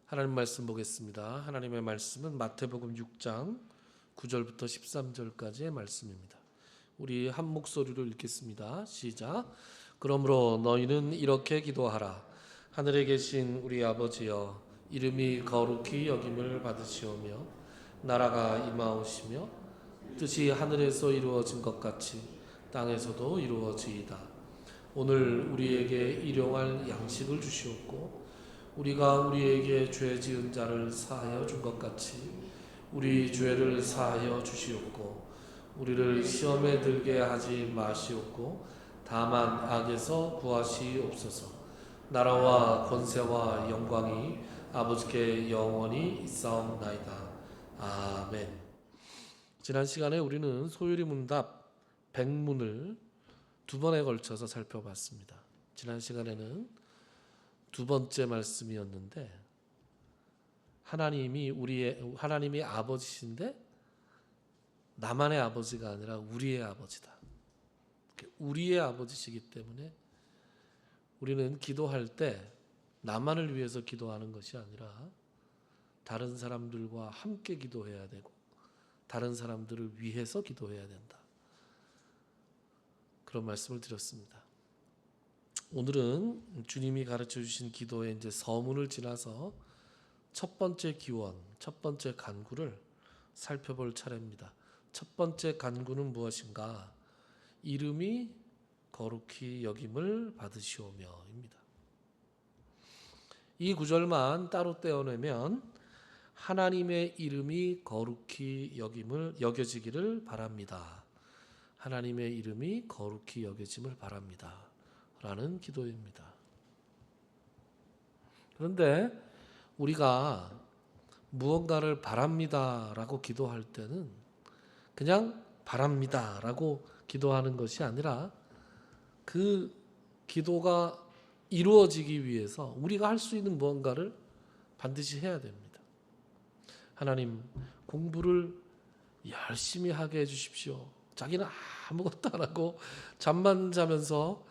하나님 말씀 보겠습니다. 하나님의 말씀은 마태복음 6장 9절부터 13절까지의 말씀입니다. 우리 한 목소리로 읽겠습니다. 시작. 그러므로 너희는 이렇게 기도하라. 하늘에 계신 우리 아버지여, 이름이 거룩히 여김을 받으시오며 나라가 임하오시며 뜻이 하늘에서 이루어진 것 같이 땅에서도 이루어지이다. 오늘 우리에게 일용할 양식을 주시옵고 우리가 우리에게 죄 지은 자를 사하여 준 것 같이 우리 죄를 사하여 주시옵고 우리를 시험에 들게 하지 마시옵고 다만 악에서 구하시옵소서. 나라와 권세와 영광이 아버지께 영원히 있사옵나이다. 아멘. 지난 시간에 우리는 소율이 문답 100문을 두 번에 걸쳐서 살펴봤습니다. 지난 시간에는 두 번째 말씀이었는데 하나님이 아버지신데 나만의 아버지가 아니라 우리의 아버지다. 우리의 아버지시기 때문에 우리는 기도할 때 나만을 위해서 기도하는 것이 아니라 다른 사람들과 함께 기도해야 되고 다른 사람들을 위해서 기도해야 된다. 그런 말씀을 드렸습니다. 오늘은 주님이 가르쳐 주신 기도의 이제 서문을 지나서 첫 번째 기원, 첫 번째 간구를 살펴볼 차례입니다. 첫 번째 간구는 무엇인가? 이름이 거룩히 여김을 받으시오며입니다. 이 구절만 따로 떼어내면 하나님의 이름이 거룩히 여겨지기를 바랍니다. 하나님의 이름이 거룩히 여겨짐을 바랍니다. 라는 기도입니다. 그런데 우리가 무언가를 바랍니다 라고 기도할 때는 그냥 바랍니다 라고 기도하는 것이 아니라 그 기도가 이루어지기 위해서 우리가 할 수 있는 무언가를 반드시 해야 됩니다. 하나님, 공부를 열심히 하게 해주십시오. 자기는 아무것도 안 하고 잠만 자면서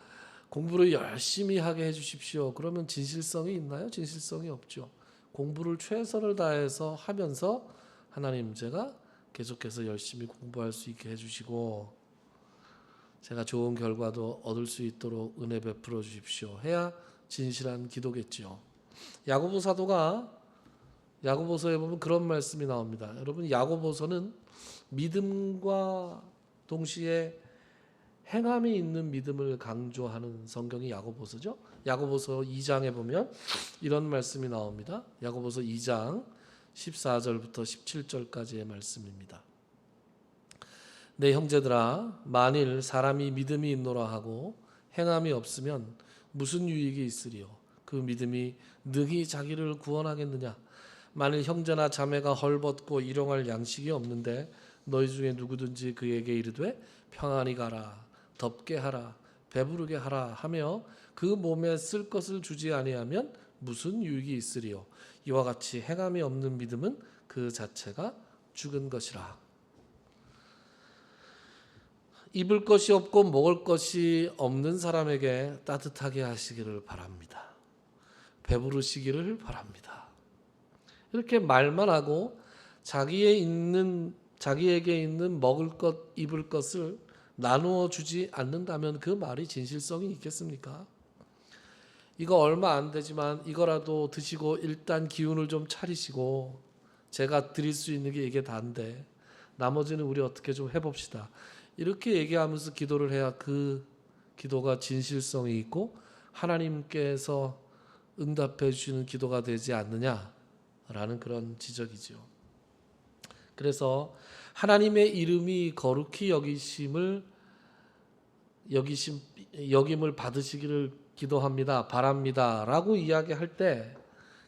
공부를 열심히 하게 해주십시오. 그러면 진실성이 있나요? 진실성이 없죠. 공부를 최선을 다해서 하면서 하나님, 제가 계속해서 열심히 공부할 수 있게 해주시고 제가 좋은 결과도 얻을 수 있도록 은혜 베풀어 주십시오. 해야 진실한 기도겠죠. 야고보 사도가 야고보서에 보면 그런 말씀이 나옵니다. 여러분, 야고보서는 믿음과 동시에 행함이 있는 믿음을 강조하는 성경이 야고보서죠. 야고보서 2장에 보면 이런 말씀이 나옵니다. 야고보서 2장 14절부터 17절까지의 말씀입니다. 내 형제들아, 만일 사람이 믿음이 있노라 하고 행함이 없으면 무슨 유익이 있으리요? 그 믿음이 능히 자기를 구원하겠느냐? 만일 형제나 자매가 헐벗고 일용할 양식이 없는데 너희 중에 누구든지 그에게 이르되 평안히 가라, 덥게 하라, 배부르게 하라 하며 그 몸에 쓸 것을 주지 아니하면 무슨 유익이 있으리요? 이와 같이 행함이 없는 믿음은 그 자체가 죽은 것이라. 입을 것이 없고 먹을 것이 없는 사람에게 따뜻하게 하시기를 바랍니다. 배부르시기를 바랍니다. 이렇게 말만 하고 자기에게 있는 먹을 것, 입을 것을 나누어 주지 않는다면 그 말이 진실성이 있겠습니까? 이거 얼마 안 되지만 이거라도 드시고 일단 기운을 좀 차리시고 제가 드릴 수 있는 게 이게 다인데 나머지는 우리 어떻게 좀 해봅시다. 이렇게 얘기하면서 기도를 해야 그 기도가 진실성이 있고 하나님께서 응답해 주시는 기도가 되지 않느냐라는 그런 지적이죠. 그래서 하나님의 이름이 거룩히 여김을 받으시기를 기도합니다, 바랍니다 라고 이야기할 때,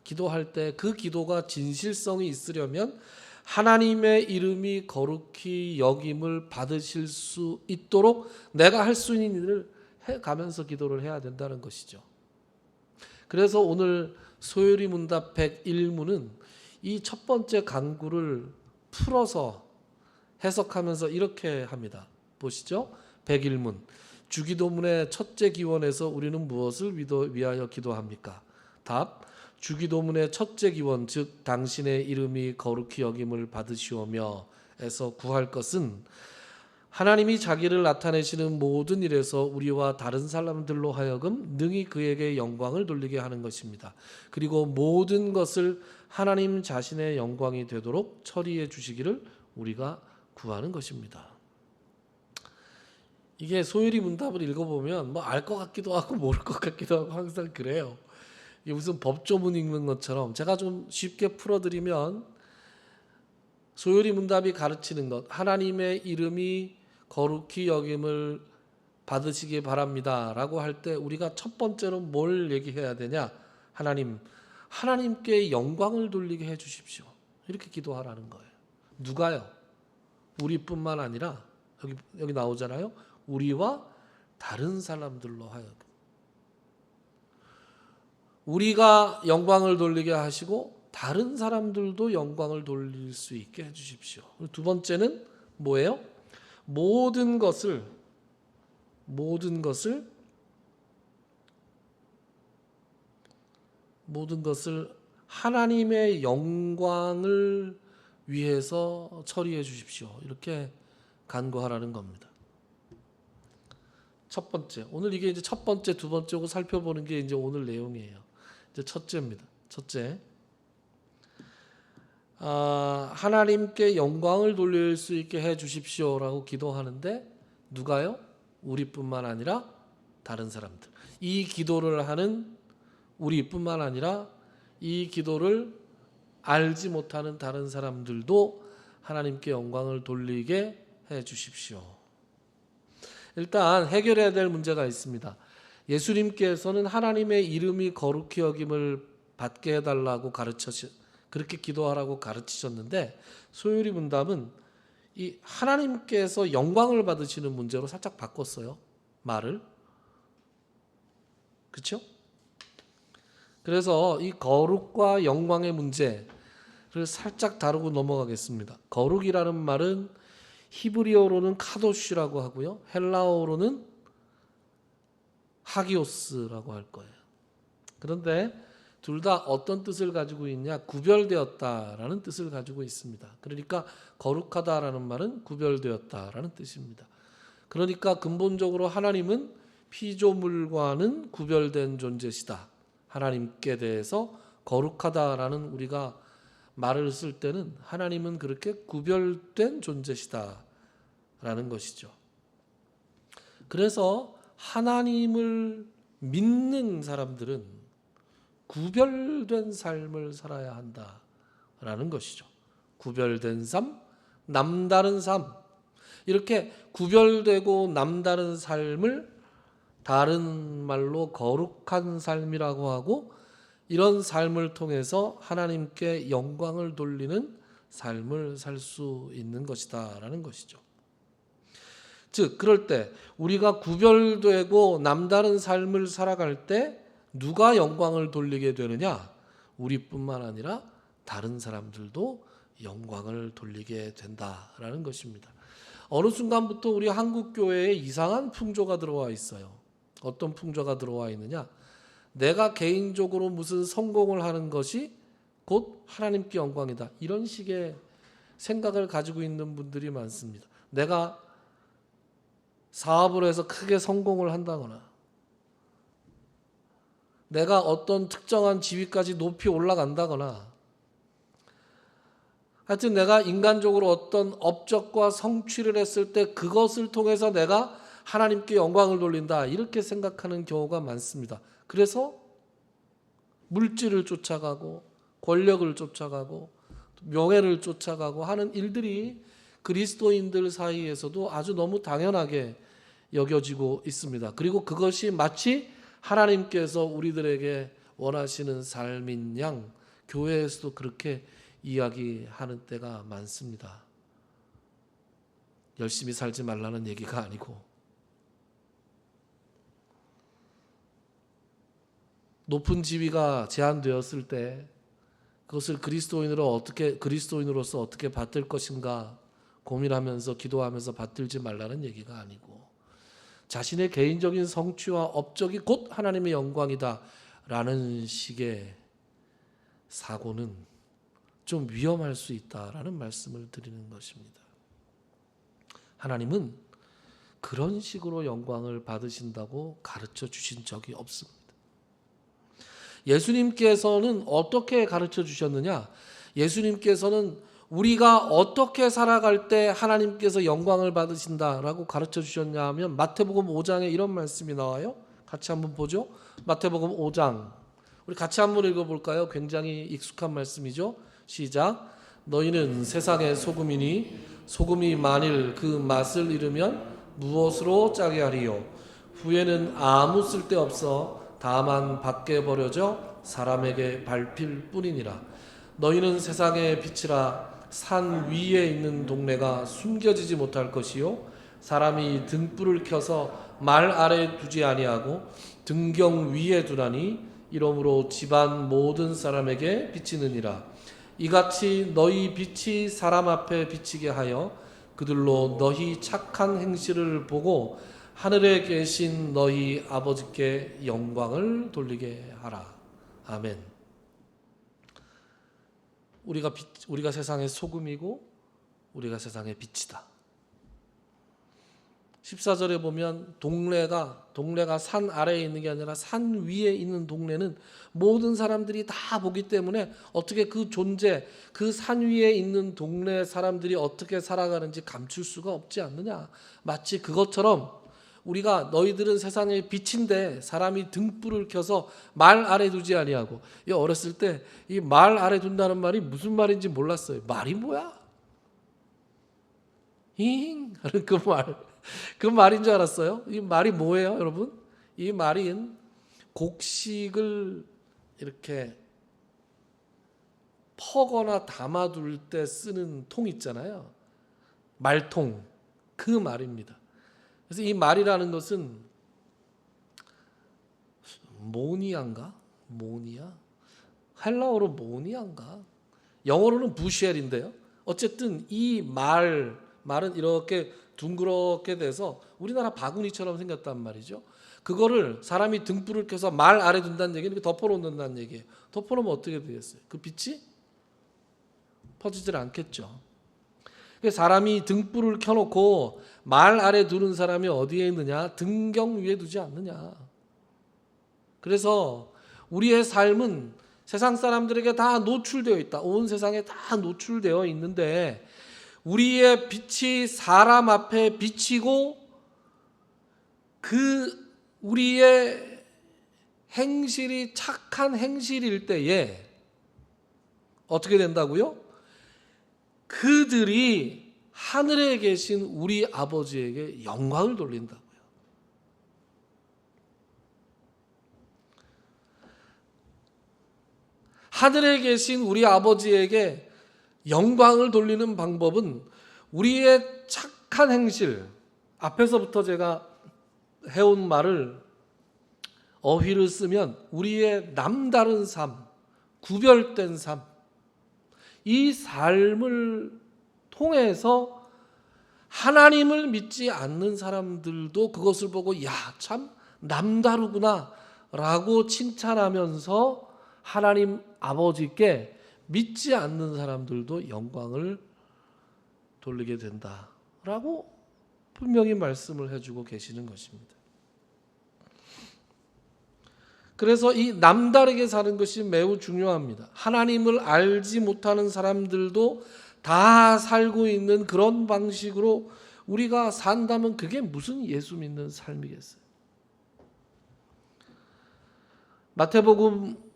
기도할 때 그 기도가 진실성이 있으려면 하나님의 이름이 거룩히 여김을 받으실 수 있도록 내가 할 수 있는 일을 해가면서 기도를 해야 된다는 것이죠. 그래서 오늘 소율이 문답 101문은 이 첫 번째 간구를 풀어서 해석하면서 이렇게 합니다. 보시죠. 101문. 주기도문의 첫째 기원에서 우리는 무엇을 위하여 기도합니까? 답. 주기도문의 첫째 기원 즉 당신의 이름이 거룩히 여김을 받으시오며 에서 구할 것은 하나님이 자기를 나타내시는 모든 일에서 우리와 다른 사람들로 하여금 능히 그에게 영광을 돌리게 하는 것입니다. 그리고 모든 것을 하나님 자신의 영광이 되도록 처리해 주시기를 우리가 구하는 것입니다. 이게 소율이 문답을 읽어보면 뭐 알 것 같기도 하고 모를 것 같기도 하고 항상 그래요. 이게 무슨 법조문 읽는 것처럼 제가 좀 쉽게 풀어드리면 소율이 문답이 가르치는 것, 하나님의 이름이 거룩히 여김을 받으시기 바랍니다 라고 할 때 우리가 첫 번째로 뭘 얘기해야 되냐? 하나님께 영광을 돌리게 해 주십시오. 이렇게 기도하라는 거예요. 누가요? 우리뿐만 아니라 여기 나오잖아요. 우리와 다른 사람들로 하여금 우리가 영광을 돌리게 하시고 다른 사람들도 영광을 돌릴 수 있게 해 주십시오. 두 번째는 뭐예요? 모든 것을 하나님의 영광을 위해서 처리해 주십시오. 이렇게 간구하라는 겁니다. 첫 번째, 오늘 이게 이제 첫 번째, 두 번째고 살펴보는 게 이제 오늘 내용이에요. 이제 첫째입니다. 첫째, 하나님께 영광을 돌릴 수 있게 해 주십시오라고 기도하는데 누가요? 우리뿐만 아니라 다른 사람들. 이 기도를 하는 우리뿐만 아니라 이 기도를 알지 못하는 다른 사람들도 하나님께 영광을 돌리게 해 주십시오. 일단 해결해야 될 문제가 있습니다. 예수님께서는 하나님의 이름이 거룩히 여김을 받게 해달라고 그렇게 기도하라고 가르치셨는데 소율이 문답은 이 하나님께서 영광을 받으시는 문제로 살짝 바꿨어요. 말을. 그렇죠? 그래서 이 거룩과 영광의 문제를 살짝 다루고 넘어가겠습니다. 거룩이라는 말은 히브리어로는 카도시라고 하고요. 헬라어로는 하기오스라고 할 거예요. 그런데 둘 다 어떤 뜻을 가지고 있냐? 구별되었다라는 뜻을 가지고 있습니다. 그러니까 거룩하다라는 말은 구별되었다라는 뜻입니다. 그러니까 근본적으로 하나님은 피조물과는 구별된 존재시다. 하나님께 대해서 거룩하다라는 우리가 말을 쓸 때는 하나님은 그렇게 구별된 존재시다라는 것이죠. 그래서 하나님을 믿는 사람들은 구별된 삶을 살아야 한다라는 것이죠. 구별된 삶, 남다른 삶. 이렇게 구별되고 남다른 삶을 다른 말로 거룩한 삶이라고 하고 이런 삶을 통해서 하나님께 영광을 돌리는 삶을 살 수 있는 것이다라는 것이죠. 즉 그럴 때 우리가 구별되고 남다른 삶을 살아갈 때 누가 영광을 돌리게 되느냐? 우리뿐만 아니라 다른 사람들도 영광을 돌리게 된다라는 것입니다. 어느 순간부터 우리 한국 교회에 이상한 풍조가 들어와 있어요. 어떤 풍조가 들어와 있느냐? 내가 개인적으로 무슨 성공을 하는 것이 곧 하나님께 영광이다. 이런 식의 생각을 가지고 있는 분들이 많습니다. 내가 사업을 해서 크게 성공을 한다거나 내가 어떤 특정한 지위까지 높이 올라간다거나 하여튼 내가 인간적으로 어떤 업적과 성취를 했을 때 그것을 통해서 내가 하나님께 영광을 돌린다. 이렇게 생각하는 경우가 많습니다. 그래서 물질을 쫓아가고 권력을 쫓아가고 명예를 쫓아가고 하는 일들이 그리스도인들 사이에서도 아주 너무 당연하게 여겨지고 있습니다. 그리고 그것이 마치 하나님께서 우리들에게 원하시는 삶인 양 교회에서도 그렇게 이야기하는 때가 많습니다. 열심히 살지 말라는 얘기가 아니고 높은 지위가 제한되었을 때 그것을 그리스도인으로서 어떻게 받들 것인가 고민하면서 기도하면서 받들지 말라는 얘기가 아니고 자신의 개인적인 성취와 업적이 곧 하나님의 영광이다 라는 식의 사고는 좀 위험할 수 있다라는 말씀을 드리는 것입니다. 하나님은 그런 식으로 영광을 받으신다고 가르쳐 주신 적이 없습니다. 예수님께서는 어떻게 가르쳐 주셨느냐? 예수님께서는 우리가 어떻게 살아갈 때 하나님께서 영광을 받으신다라고 가르쳐 주셨냐 하면 마태복음 5장에 이런 말씀이 나와요. 같이 한번 보죠. 마태복음 5장. 우리 같이 한번 읽어볼까요? 굉장히 익숙한 말씀이죠. 시작. 너희는 세상의 소금이니 소금이 만일 그 맛을 잃으면 무엇으로 짜게 하리요? 후에는 아무 쓸데없어 다만 밖에 버려져 사람에게 밟힐 뿐이니라. 너희는 세상의 빛이라. 산 위에 있는 동네가 숨겨지지 못할 것이요 사람이 등불을 켜서 말 아래 두지 아니하고 등경 위에 두나니 이러므로 집안 모든 사람에게 비치느니라. 이같이 너희 빛이 사람 앞에 비치게 하여 그들로 너희 착한 행실을 보고 하늘에 계신 너희 아버지께 영광을 돌리게 하라. 아멘. 우리가 세상의 소금이고 우리가 세상의 빛이다. 14절에 보면 동네가 산 아래에 있는 게 아니라 산 위에 있는 동네는 모든 사람들이 다 보기 때문에 어떻게 그 존재, 그 산 위에 있는 동네 사람들이 어떻게 살아가는지 감출 수가 없지 않느냐. 마치 그것처럼 우리가 너희들은 세상의 빛인데 사람이 등불을 켜서 말 아래 두지 아니하고, 어렸을 때 이 말 아래 둔다는 말이 무슨 말인지 몰랐어요. 말이 뭐야? 잉 하는 그 말인 줄 알았어요. 이 말이 뭐예요, 여러분? 이 말인 곡식을 이렇게 퍼거나 담아둘 때 쓰는 통 있잖아요. 말통. 그 말입니다. 그래서 이 말이라는 것은 모니아? 헬라어로 모니아인가? 영어로는 부쉘인데요. 어쨌든 이 말은 이렇게 둥그렇게 돼서 우리나라 바구니처럼 생겼단 말이죠. 그거를 사람이 등불을 켜서 말 아래 둔다는 얘기는 덮어놓는다는 얘기예요. 덮어놓으면 어떻게 되겠어요? 그 빛이 퍼지질 않겠죠. 사람이 등불을 켜놓고 말 아래 두는 사람이 어디에 있느냐? 등경 위에 두지 않느냐. 그래서 우리의 삶은 세상 사람들에게 다 노출되어 있다. 온 세상에 다 노출되어 있는데 우리의 빛이 사람 앞에 비치고 그 우리의 행실이 착한 행실일 때에 어떻게 된다고요? 그들이 하늘에 계신 우리 아버지에게 영광을 돌린다고요. 하늘에 계신 우리 아버지에게 영광을 돌리는 방법은 우리의 착한 행실, 앞에서부터 제가 해온 말을 어휘를 쓰면 우리의 남다른 삶, 구별된 삶, 이 삶을 통해서 하나님을 믿지 않는 사람들도 그것을 보고 야, 참 남다르구나 라고 칭찬하면서 하나님 아버지께 믿지 않는 사람들도 영광을 돌리게 된다라고 분명히 말씀을 해주고 계시는 것입니다. 그래서 이 남다르게 사는 것이 매우 중요합니다. 하나님을 알지 못하는 사람들도 다 살고 있는 그런 방식으로 우리가 산다면 그게 무슨 예수 믿는 삶이겠어요? 마태복음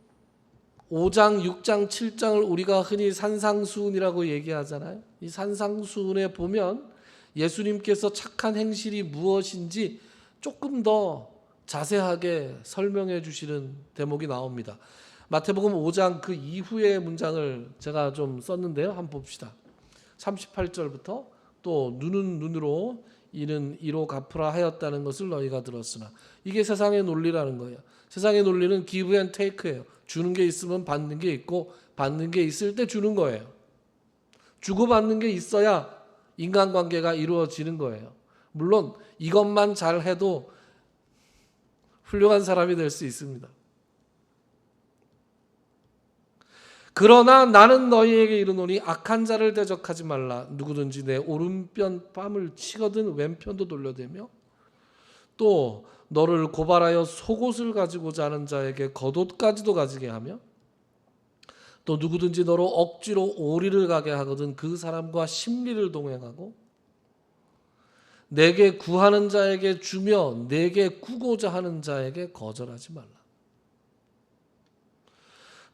5장, 6장, 7장을 우리가 흔히 산상수훈이라고 얘기하잖아요. 이 산상수훈에 보면 예수님께서 착한 행실이 무엇인지 조금 더 자세하게 설명해 주시는 대목이 나옵니다. 마태복음 5장 그 이후의 문장을 제가 좀 썼는데요. 한번 봅시다. 38절부터 또 눈은 눈으로 이는 이로 갚으라 하였다는 것을 너희가 들었으나, 이게 세상의 논리라는 거예요. 세상의 논리는 give and take예요. 주는 게 있으면 받는 게 있고 받는 게 있을 때 주는 거예요. 주고받는 게 있어야 인간관계가 이루어지는 거예요. 물론 이것만 잘해도 훌륭한 사람이 될 수 있습니다. 그러나 나는 너희에게 이르노니 악한 자를 대적하지 말라. 누구든지 내 오른편 뺨을 치거든 왼편도 돌려대며 또 너를 고발하여 속옷을 가지고자 하는 자에게 겉옷까지도 가지게 하며 또 누구든지 너로 억지로 오리를 가게 하거든 그 사람과 심리를 동행하고 내게 구하는 자에게 주며 내게 구고자 하는 자에게 거절하지 말라.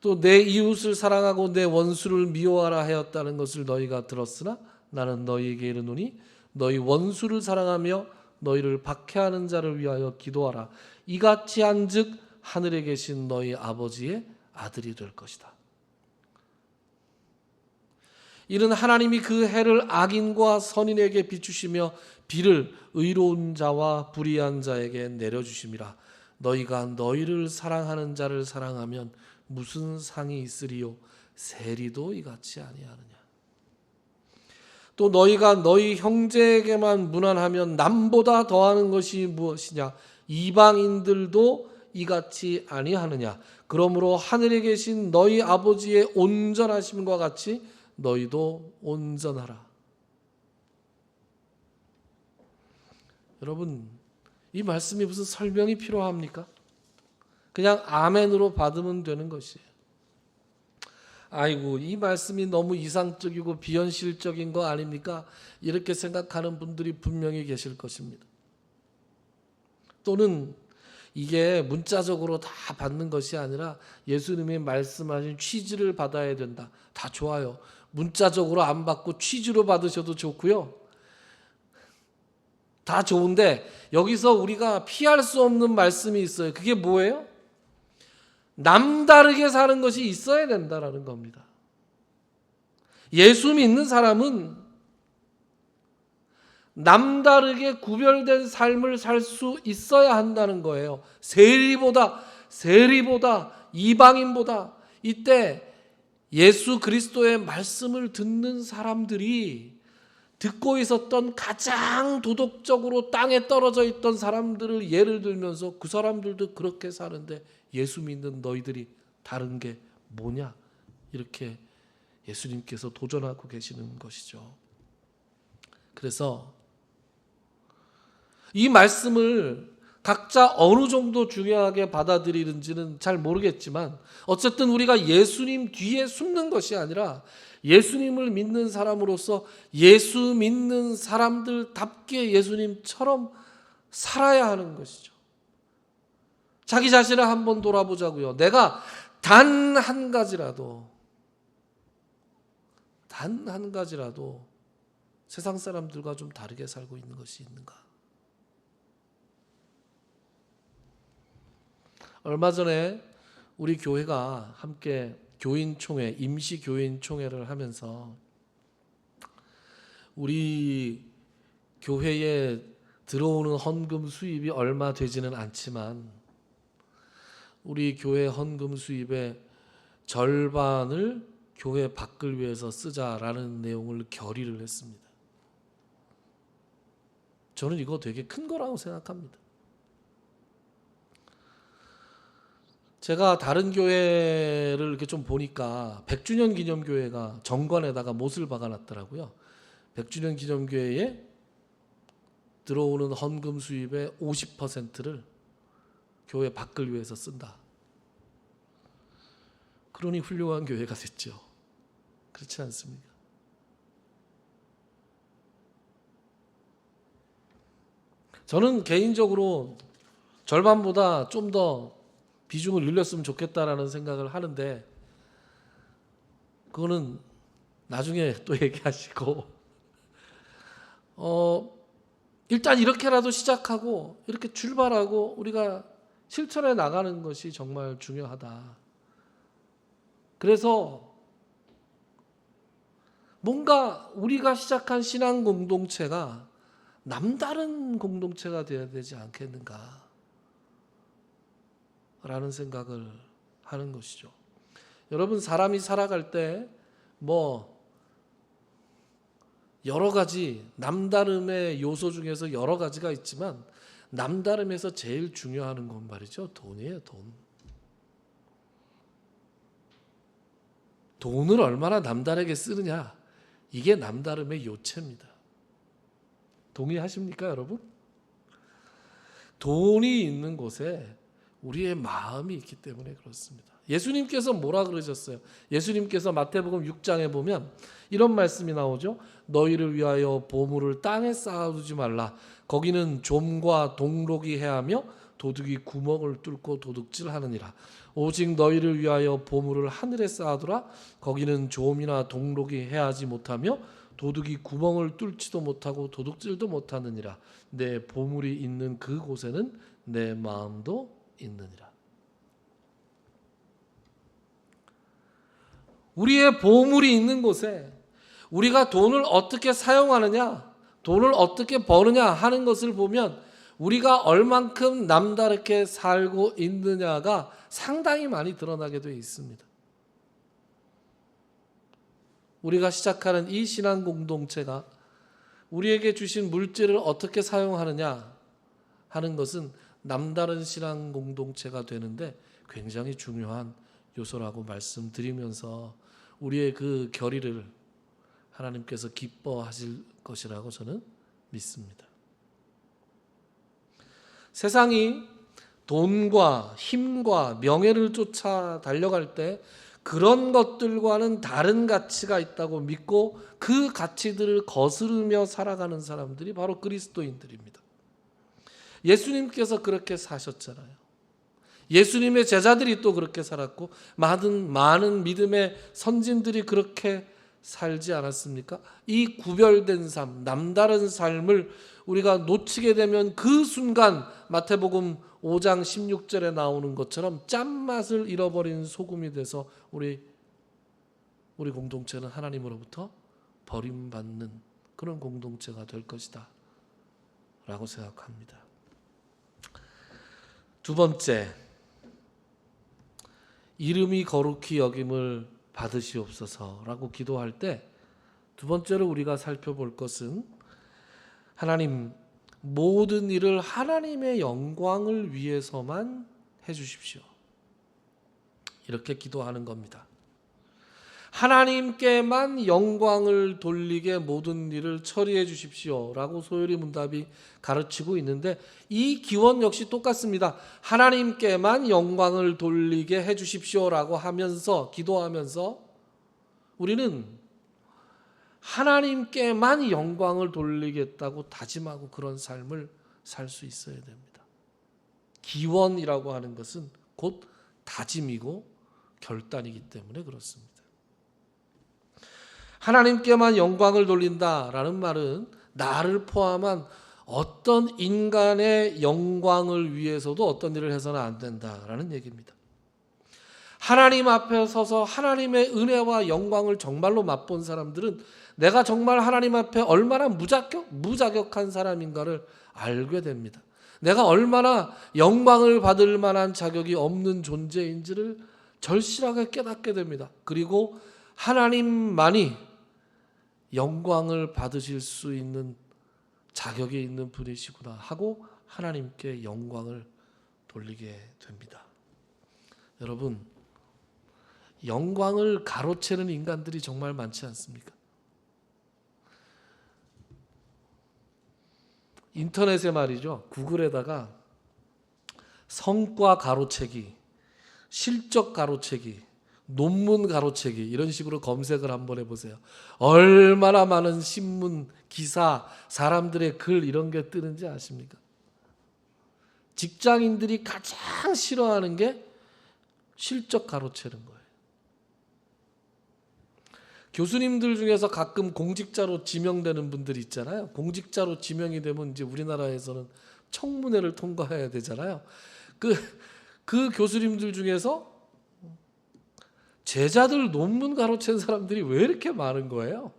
또 내 이웃을 사랑하고 내 원수를 미워하라 하였다는 것을 너희가 들었으나 나는 너희에게 이르노니 너희 원수를 사랑하며 너희를 박해하는 자를 위하여 기도하라. 이같이 한즉 하늘에 계신 너희 아버지의 아들이 될 것이다. 이는 하나님이 그 해를 악인과 선인에게 비추시며 비를 의로운 자와 불의한 자에게 내려주심이라. 너희가 너희를 사랑하는 자를 사랑하면 무슨 상이 있으리요? 세리도 이같이 아니하느냐. 또 너희가 너희 형제에게만 무난하면 남보다 더하는 것이 무엇이냐? 이방인들도 이같이 아니하느냐. 그러므로 하늘에 계신 너희 아버지의 온전하심과 같이 너희도 온전하라. 여러분, 이 말씀이 무슨 설명이 필요합니까? 그냥 아멘으로 받으면 되는 것이에요. 아이고, 이 말씀이 너무 이상적이고 비현실적인 거 아닙니까? 이렇게 생각하는 분들이 분명히 계실 것입니다. 또는 이게 문자적으로 다 받는 것이 아니라 예수님이 말씀하신 취지를 받아야 된다. 다 좋아요. 문자적으로 안 받고 취지로 받으셔도 좋고요. 다 좋은데 여기서 우리가 피할 수 없는 말씀이 있어요. 그게 뭐예요? 남다르게 사는 것이 있어야 된다라는 겁니다. 예수 믿는 사람은 남다르게 구별된 삶을 살 수 있어야 한다는 거예요. 세리보다 이방인보다. 이때 예수 그리스도의 말씀을 듣는 사람들이 듣고 있었던 가장 도덕적으로 땅에 떨어져 있던 사람들을 예를 들면서 그 사람들도 그렇게 사는데 예수 믿는 너희들이 다른 게 뭐냐? 이렇게 예수님께서 도전하고 계시는 것이죠. 그래서 이 말씀을 각자 어느 정도 중요하게 받아들이는지는 잘 모르겠지만 어쨌든 우리가 예수님 뒤에 숨는 것이 아니라 예수님을 믿는 사람으로서 예수 믿는 사람들답게 예수님처럼 살아야 하는 것이죠. 자기 자신을 한번 돌아보자고요. 내가 단 한 가지라도 세상 사람들과 좀 다르게 살고 있는 것이 있는가? 얼마 전에 우리 교회가 함께 교인총회, 임시 교인총회를 하면서 우리 교회에 들어오는 헌금 수입이 얼마 되지는 않지만 우리 교회 헌금 수입의 절반을 교회 밖을 위해서 쓰자라는 내용을 결의를 했습니다. 저는 이거 되게 큰 거라고 생각합니다. 제가 다른 교회를 이렇게 좀 보니까 100주년 기념교회가 정관에다가 못을 박아놨더라고요. 100주년 기념교회에 들어오는 헌금 수입의 50%를 교회 밖을 위해서 쓴다. 그러니 훌륭한 교회가 됐죠. 그렇지 않습니까? 저는 개인적으로 절반보다 좀 더 비중을 늘렸으면 좋겠다라는 생각을 하는데 그거는 나중에 또 얘기하시고 일단 이렇게라도 시작하고 이렇게 출발하고 우리가 실천해 나가는 것이 정말 중요하다. 그래서 뭔가 우리가 시작한 신앙 공동체가 남다른 공동체가 되어야 되지 않겠는가 라는 생각을 하는 것이죠. 여러분, 사람이 살아갈 때 여러 가지 남다름의 요소 중에서 여러 가지가 있지만 남다름에서 제일 중요한 건 말이죠. 돈이에요, 돈. 돈을 얼마나 남다르게 쓰느냐, 이게 남다름의 요체입니다. 동의하십니까, 여러분? 돈이 있는 곳에 우리의 마음이 있기 때문에 그렇습니다. 예수님께서 뭐라 그러셨어요? 예수님께서 마태복음 6장에 보면 이런 말씀이 나오죠. 너희를 위하여 보물을 땅에 쌓아두지 말라. 거기는 좀과 동록이 해하며 도둑이 구멍을 뚫고 도둑질하느니라. 오직 너희를 위하여 보물을 하늘에 쌓아두라. 거기는 좀이나 동록이 해하지 못하며 도둑이 구멍을 뚫지도 못하고 도둑질도 못하느니라. 내 보물이 있는 그곳에는 내 마음도 있느니라. 우리의 보물이 있는 곳에 우리가 돈을 어떻게 사용하느냐, 돈을 어떻게 버느냐 하는 것을 보면 우리가 얼만큼 남다르게 살고 있느냐가 상당히 많이 드러나게 되어 있습니다. 우리가 시작하는 이 신앙 공동체가 우리에게 주신 물질을 어떻게 사용하느냐 하는 것은 남다른 신앙 공동체가 되는데 굉장히 중요한 요소라고 말씀드리면서 우리의 그 결의를 하나님께서 기뻐하실 것이라고 저는 믿습니다. 세상이 돈과 힘과 명예를 쫓아 달려갈 때 그런 것들과는 다른 가치가 있다고 믿고 그 가치들을 거스르며 살아가는 사람들이 바로 그리스도인들입니다. 예수님께서 그렇게 사셨잖아요. 예수님의 제자들이 또 그렇게 살았고 많은 믿음의 선진들이 그렇게 살지 않았습니까? 이 구별된 삶, 남다른 삶을 우리가 놓치게 되면 그 순간 마태복음 5장 16절에 나오는 것처럼 짠맛을 잃어버린 소금이 돼서 우리 공동체는 하나님으로부터 버림받는 그런 공동체가 될 것이다 라고 생각합니다. 두 번째, 이름이 거룩히 여김을 받으시옵소서라고 기도할 때 두 번째로 우리가 살펴볼 것은 하나님, 모든 일을 하나님의 영광을 위해서만 해주십시오. 이렇게 기도하는 겁니다. 하나님께만 영광을 돌리게 모든 일을 처리해 주십시오 라고 소요리 문답이 가르치고 있는데 이 기원 역시 똑같습니다. 하나님께만 영광을 돌리게 해 주십시오 라고 하면서 기도하면서 우리는 하나님께만 영광을 돌리겠다고 다짐하고 그런 삶을 살 수 있어야 됩니다. 기원이라고 하는 것은 곧 다짐이고 결단이기 때문에 그렇습니다. 하나님께만 영광을 돌린다라는 말은 나를 포함한 어떤 인간의 영광을 위해서도 어떤 일을 해서는 안 된다라는 얘기입니다. 하나님 앞에 서서 하나님의 은혜와 영광을 정말로 맛본 사람들은 내가 정말 하나님 앞에 얼마나 무자격한 사람인가를 알게 됩니다. 내가 얼마나 영광을 받을 만한 자격이 없는 존재인지를 절실하게 깨닫게 됩니다. 그리고 하나님만이 영광을 받으실 수 있는 자격이 있는 분이시구나 하고 하나님께 영광을 돌리게 됩니다. 여러분, 영광을 가로채는 인간들이 정말 많지 않습니까? 인터넷에 말이죠. 구글에다가 성과 가로채기, 실적 가로채기, 논문 가로채기 이런 식으로 검색을 한번 해보세요. 얼마나 많은 신문, 기사, 사람들의 글 이런 게 뜨는지 아십니까? 직장인들이 가장 싫어하는 게 실적 가로채는 거예요. 교수님들 중에서 가끔 공직자로 지명되는 분들이 있잖아요. 공직자로 지명이 되면 이제 우리나라에서는 청문회를 통과해야 되잖아요. 그 교수님들 중에서 제자들 논문 가로챈 사람들이 왜 이렇게 많은 거예요?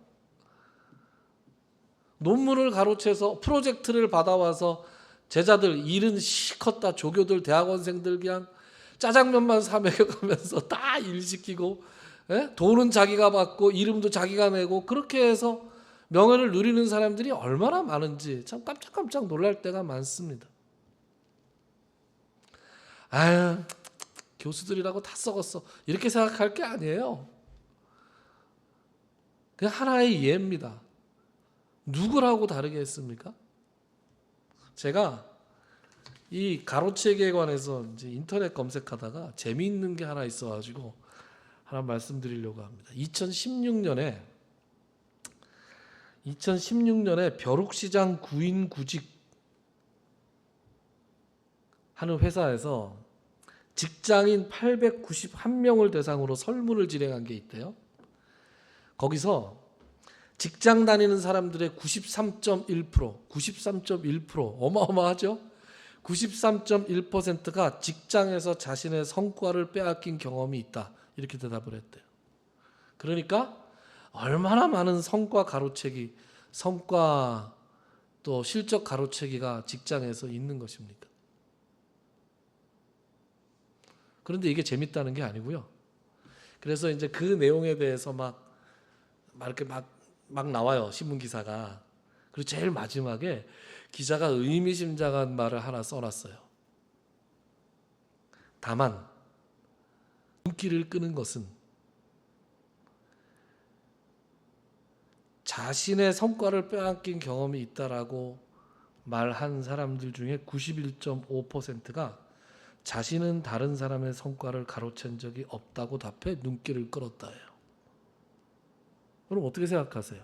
논문을 가로채서 프로젝트를 받아와서 제자들 일은 시컸다 조교들 대학원생들 그냥 짜장면만 사 먹여가면서 다 일 시키고 돈은 자기가 받고 이름도 자기가 내고 그렇게 해서 명예를 누리는 사람들이 얼마나 많은지 참 깜짝깜짝 놀랄 때가 많습니다. 아유, 교수들이라고 다 썩었어 이렇게 생각할 게 아니에요. 그냥 하나의 이해입니다. 누구라고 다르게 했습니까? 제가 이 가로채기에 관해서 이제 인터넷 검색하다가 재미있는 게 하나 있어가지고 하나 말씀드리려고 합니다. 2016년에 벼룩시장 구인 구직 하는 회사에서 직장인 891명을 대상으로 설문을 진행한 게 있대요. 거기서 직장 다니는 사람들의 93.1% 어마어마하죠? 93.1%가 직장에서 자신의 성과를 빼앗긴 경험이 있다. 이렇게 대답을 했대요. 그러니까 얼마나 많은 성과 가로채기, 성과 또 실적 가로채기가 직장에서 있는 것입니까? 그런데 이게 재밌다는 게 아니고요. 그래서 이제 그 내용에 대해서 이렇게 나와요. 신문 기사가. 그리고 제일 마지막에 기자가 의미심장한 말을 하나 써놨어요. 다만 눈길을 끄는 것은 자신의 성과를 빼앗긴 경험이 있다라고 말한 사람들 중에 91.5%가 자신은 다른 사람의 성과를 가로챈 적이 없다고 답해 눈길을 끌었다예요. 그럼 어떻게 생각하세요?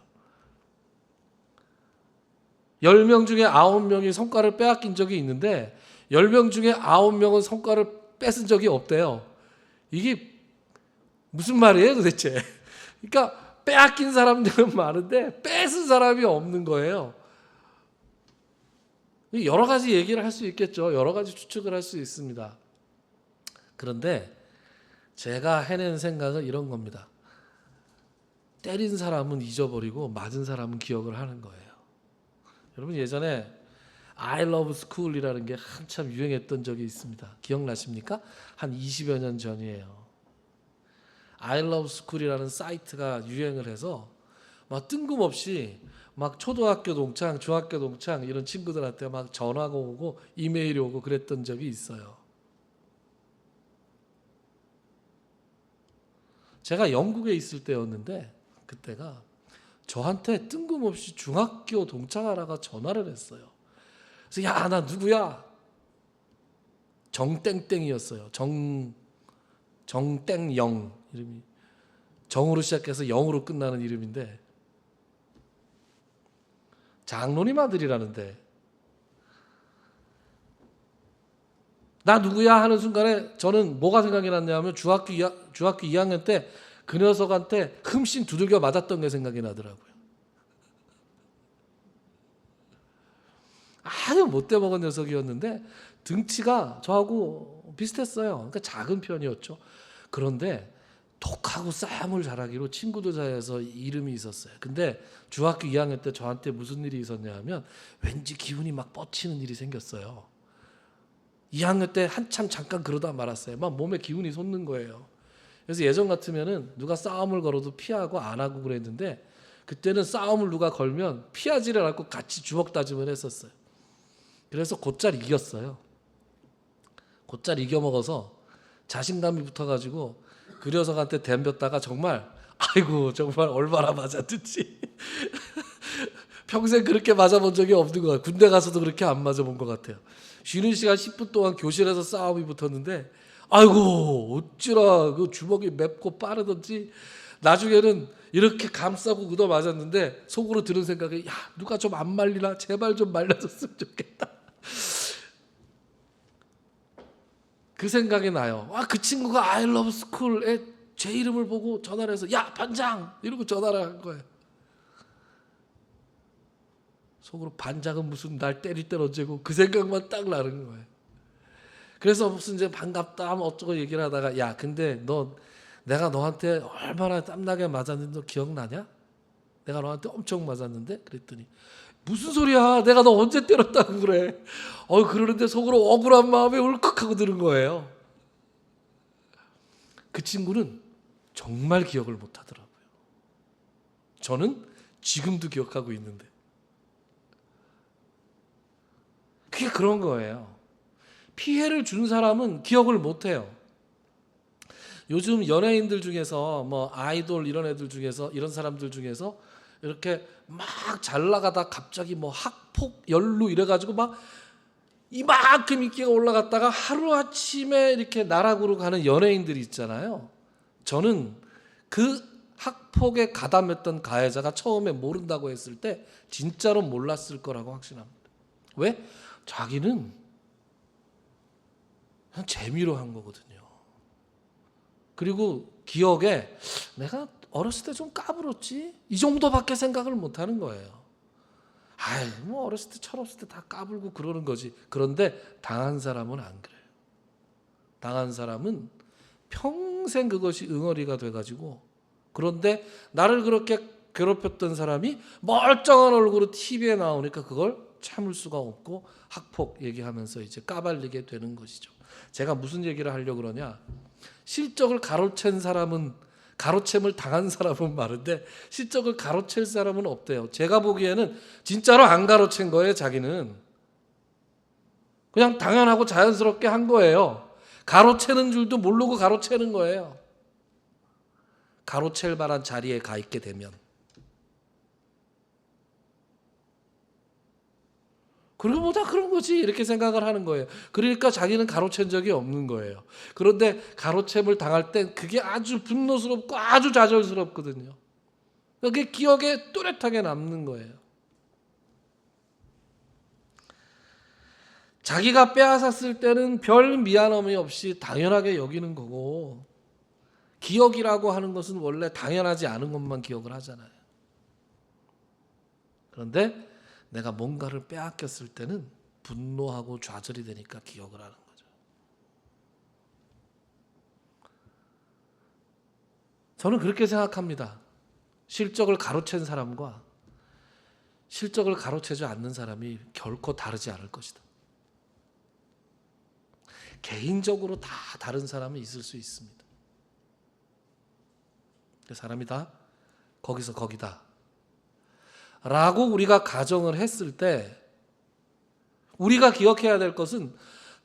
10명 중에 9명이 성과를 빼앗긴 적이 있는데 10명 중에 9명은 성과를 뺏은 적이 없대요. 이게 무슨 말이에요 도대체? 그러니까 빼앗긴 사람들은 많은데 뺏은 사람이 없는 거예요. 여러 가지 얘기를 할 수 있겠죠. 여러 가지 추측을 할 수 있습니다. 그런데 제가 해낸 생각은 이런 겁니다. 때린 사람은 잊어버리고 맞은 사람은 기억을 하는 거예요. 여러분 예전에 I love school이라는 게 한참 유행했던 적이 있습니다. 기억나십니까? 한 20여 년 전이에요. I love school이라는 사이트가 유행을 해서 뜬금없이 초등학교 동창, 중학교 동창 이런 친구들한테 전화가 오고 이메일이 오고 그랬던 적이 있어요. 제가 영국에 있을 때였는데 그때가 저한테 뜬금없이 중학교 동창 하나가 전화를 했어요. 그래서 야, 나 누구야? 정땡땡이었어요. 정땡영 이름이 정으로 시작해서 영으로 끝나는 이름인데 장로님 아들이라는데 나 누구야 하는 순간에 저는 뭐가 생각이 났냐면 중학교 2학년 때 그 녀석한테 흠씬 두들겨 맞았던 게 생각이 나더라고요. 아주 못돼 먹은 녀석이었는데 등치가 저하고 비슷했어요. 그러니까 작은 편이었죠. 그런데 독하고 싸움을 잘하기로 친구들 사이에서 이름이 있었어요. 근데 중학교 2학년 때 저한테 무슨 일이 있었냐 하면 왠지 기운이 뻗치는 일이 생겼어요. 2학년 때 한참 잠깐 그러다 말았어요. 몸에 기운이 솟는 거예요. 그래서 예전 같으면은 누가 싸움을 걸어도 피하고 안 하고 그랬는데 그때는 싸움을 누가 걸면 피하지를 않고 같이 주먹 다짐을 했었어요. 그래서 곧잘 이겼어요. 곧잘 이겨먹어서 자신감이 붙어가지고 그 녀석한테 덤볐다가 정말 얼마나 맞았든지 평생 그렇게 맞아본 적이 없는 것 같아요. 군대 가서도 그렇게 안 맞아본 것 같아요. 쉬는 시간 10분 동안 교실에서 싸움이 붙었는데 어찌나 그 주먹이 맵고 빠르던지 나중에는 이렇게 감싸고 얻어 맞았는데 속으로 드는 생각이 누가 좀 안 말리나 제발 좀 말려줬으면 좋겠다. 그 생각이 나요. 그 친구가 I love school에 제 이름을 보고 전화를 해서 야 반장 이러고 전화를 한 거예요. 속으로 반장은 무슨 날 때릴 땐 언제고 그 생각만 딱 나는 거예요. 그래서 무슨 이제 반갑다 하면 어쩌고 얘기를 하다가 야 근데 내가 너한테 얼마나 땀나게 맞았는데 너 기억나냐? 내가 너한테 엄청 맞았는데 그랬더니 무슨 소리야? 내가 너 언제 때렸다고 그래? 그러는데 속으로 억울한 마음에 울컥하고 드는 거예요. 그 친구는 정말 기억을 못 하더라고요. 저는 지금도 기억하고 있는데. 그게 그런 거예요. 피해를 준 사람은 기억을 못 해요. 요즘 연예인들 중에서 뭐 아이돌 이런 애들 중에서 이런 사람들 중에서 이렇게 막 잘 나가다 갑자기 뭐 학폭 연루 이래가지고 막 이만큼 인기가 올라갔다가 하루아침에 이렇게 나락으로 가는 연예인들이 있잖아요. 저는 그 학폭에 가담했던 가해자가 처음에 모른다고 했을 때 진짜로 몰랐을 거라고 확신합니다. 왜? 자기는 그냥 재미로 한 거거든요. 그리고 기억에 내가 어렸을 때 좀 까불었지? 이 정도밖에 생각을 못 하는 거예요. 아이, 뭐 어렸을 때 철없을 때 다 까불고 그러는 거지. 그런데 당한 사람은 안 그래요. 당한 사람은 평생 그것이 응어리가 돼가지고, 그런데 나를 그렇게 괴롭혔던 사람이 멀쩡한 얼굴로 TV에 나오니까 그걸 참을 수가 없고 학폭 얘기하면서 이제 까발리게 되는 것이죠. 제가 무슨 얘기를 하려고 그러냐, 실적을 가로챈 사람은, 가로챔을 당한 사람은 많은데 실적을 가로챌 사람은 없대요. 제가 보기에는 진짜로 안 가로챈 거예요. 자기는 그냥 당연하고 자연스럽게 한 거예요. 가로채는 줄도 모르고 가로채는 거예요. 가로챌 만한 자리에 가 있게 되면. 그리고 뭐 다 그런 거지 이렇게 생각을 하는 거예요. 그러니까 자기는 가로챈 적이 없는 거예요. 그런데 가로챔을 당할 땐 그게 아주 분노스럽고 아주 좌절스럽거든요. 그게 기억에 또렷하게 남는 거예요. 자기가 빼앗았을 때는 별 미안함이 없이 당연하게 여기는 거고, 기억이라고 하는 것은 원래 당연하지 않은 것만 기억을 하잖아요. 그런데 내가 뭔가를 빼앗겼을 때는 분노하고 좌절이 되니까 기억을 하는 거죠. 저는 그렇게 생각합니다. 실적을 가로챈 사람과 실적을 가로채지 않는 사람이 결코 다르지 않을 것이다. 개인적으로 다 다른 사람은 있을 수 있습니다. 사람이 다 거기서 거기다 라고 우리가 가정을 했을 때, 우리가 기억해야 될 것은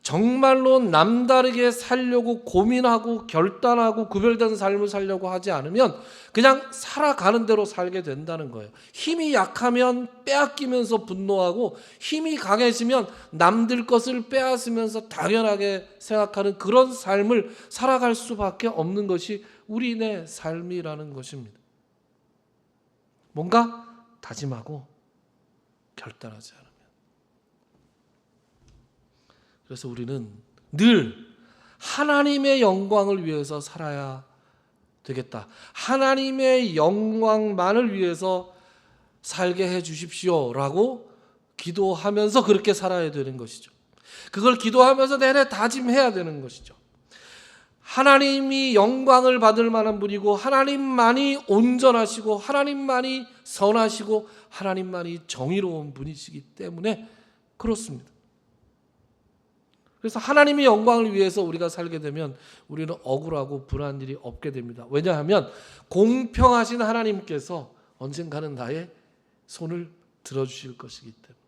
정말로 남다르게 살려고 고민하고 결단하고 구별된 삶을 살려고 하지 않으면 그냥 살아가는 대로 살게 된다는 거예요. 힘이 약하면 빼앗기면서 분노하고, 힘이 강해지면 남들 것을 빼앗으면서 당연하게 생각하는 그런 삶을 살아갈 수밖에 없는 것이 우리네 삶이라는 것입니다. 뭔가 다짐하고 결단하지 않으면. 그래서 우리는 늘 하나님의 영광을 위해서 살아야 되겠다. 하나님의 영광만을 위해서 살게 해 주십시오라고 기도하면서 그렇게 살아야 되는 것이죠. 그걸 기도하면서 내내 다짐해야 되는 것이죠. 하나님이 영광을 받을 만한 분이고, 하나님만이 온전하시고, 하나님만이 선하시고, 하나님만이 정의로운 분이시기 때문에 그렇습니다. 그래서 하나님의 영광을 위해서 우리가 살게 되면 우리는 억울하고 불안한 일이 없게 됩니다. 왜냐하면 공평하신 하나님께서 언젠가는 나의 손을 들어주실 것이기 때문에.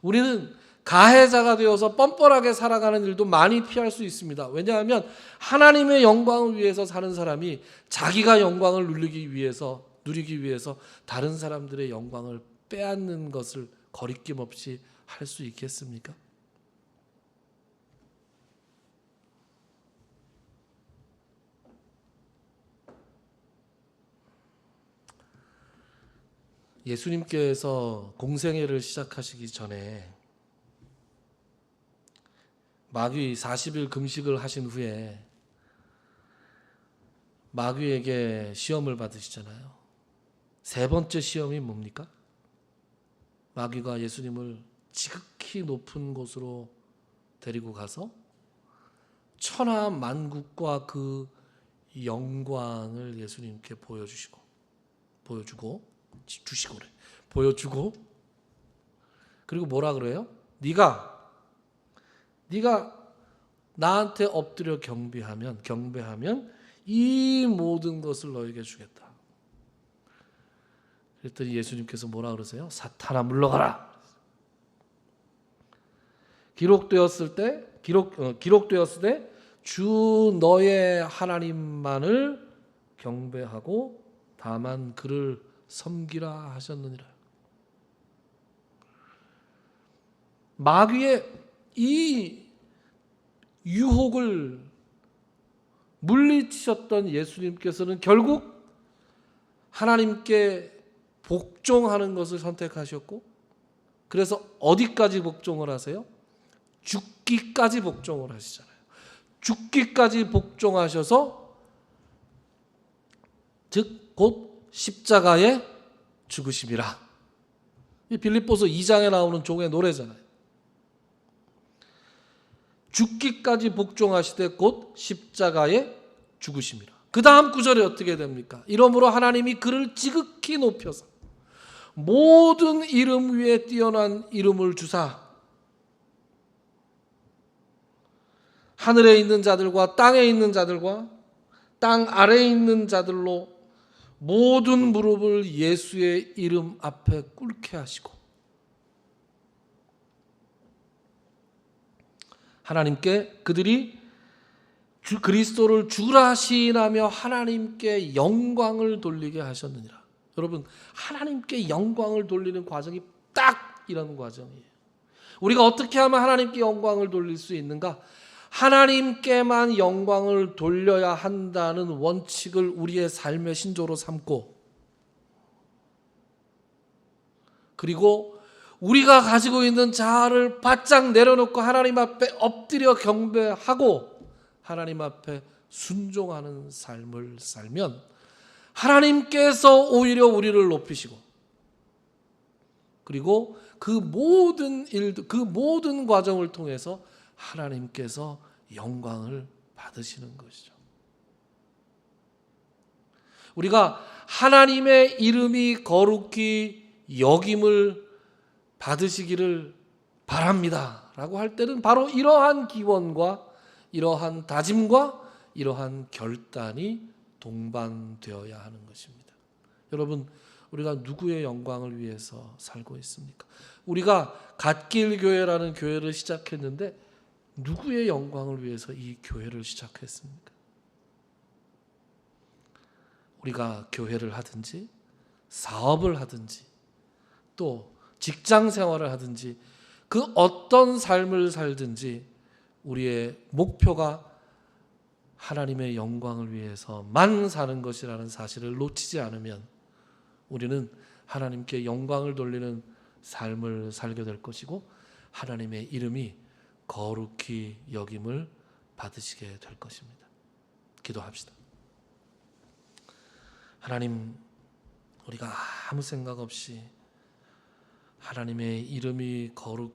우리는 가해자가 되어서 뻔뻔하게 살아가는 일도 많이 피할 수 있습니다. 왜냐하면 하나님의 영광을 위해서 사는 사람이 자기가 영광을 누리기 위해서 다른 사람들의 영광을 빼앗는 것을 거리낌 없이 할 수 있겠습니까? 예수님께서 공생애를 시작하시기 전에 마귀 40일 금식을 하신 후에 마귀에게 시험을 받으시잖아요. 세 번째 시험이 뭡니까? 마귀가 예수님을 지극히 높은 곳으로 데리고 가서 천하 만국과 그 영광을 예수님께 보여주고 그리고 뭐라 그래요? 네가 나한테 엎드려 경배하면 이 모든 것을 너에게 주겠다. 그랬더니 예수님께서 뭐라 그러세요? 사탄아 물러가라. 기록되었을 때 주 너의 하나님만을 경배하고 다만 그를 섬기라 하셨느니라. 마귀의 이 유혹을 물리치셨던 예수님께서는 결국 하나님께 복종하는 것을 선택하셨고, 그래서 어디까지 복종을 하세요? 죽기까지 복종을 하시잖아요. 죽기까지 복종하셔서 즉 곧 십자가에 죽으심이라. 이 빌립보서 2장에 나오는 종의 노래잖아요. 죽기까지 복종하시되 곧 십자가에 죽으심이라. 그 다음 구절이 어떻게 됩니까? 이러므로 하나님이 그를 지극히 높여서 모든 이름 위에 뛰어난 이름을 주사 하늘에 있는 자들과 땅에 있는 자들과 땅 아래에 있는 자들로 모든 무릎을 예수의 이름 앞에 꿇게 하시고 하나님께 그들이 그리스도를 주라 시인하며 하나님께 영광을 돌리게 하셨느니라. 여러분, 하나님께 영광을 돌리는 과정이 딱 이런 과정이에요. 우리가 어떻게 하면 하나님께 영광을 돌릴 수 있는가? 하나님께만 영광을 돌려야 한다는 원칙을 우리의 삶의 신조로 삼고, 그리고 우리가 가지고 있는 자아를 바짝 내려놓고 하나님 앞에 엎드려 경배하고 하나님 앞에 순종하는 삶을 살면 하나님께서 오히려 우리를 높이시고, 그리고 그 모든 일들, 그 모든 과정을 통해서 하나님께서 영광을 받으시는 것이죠. 우리가 하나님의 이름이 거룩히 여김을 받으시기를 바랍니다 라고 할 때는 바로 이러한 기원과 이러한 다짐과 이러한 결단이 동반되어야 하는 것입니다. 여러분, 우리가 누구의 영광을 위해서 살고 있습니까? 우리가 갓길교회라는 교회를 시작했는데 누구의 영광을 위해서 이 교회를 시작했습니까? 우리가 교회를 하든지 사업을 하든지 또 직장 생활을 하든지 그 어떤 삶을 살든지 우리의 목표가 하나님의 영광을 위해서만 사는 것이라는 사실을 놓치지 않으면 우리는 하나님께 영광을 돌리는 삶을 살게 될 것이고 하나님의 이름이 거룩히 여김을 받으시게 될 것입니다. 기도합시다. 하나님, 우리가 아무 생각 없이 하나님의 이름이 거룩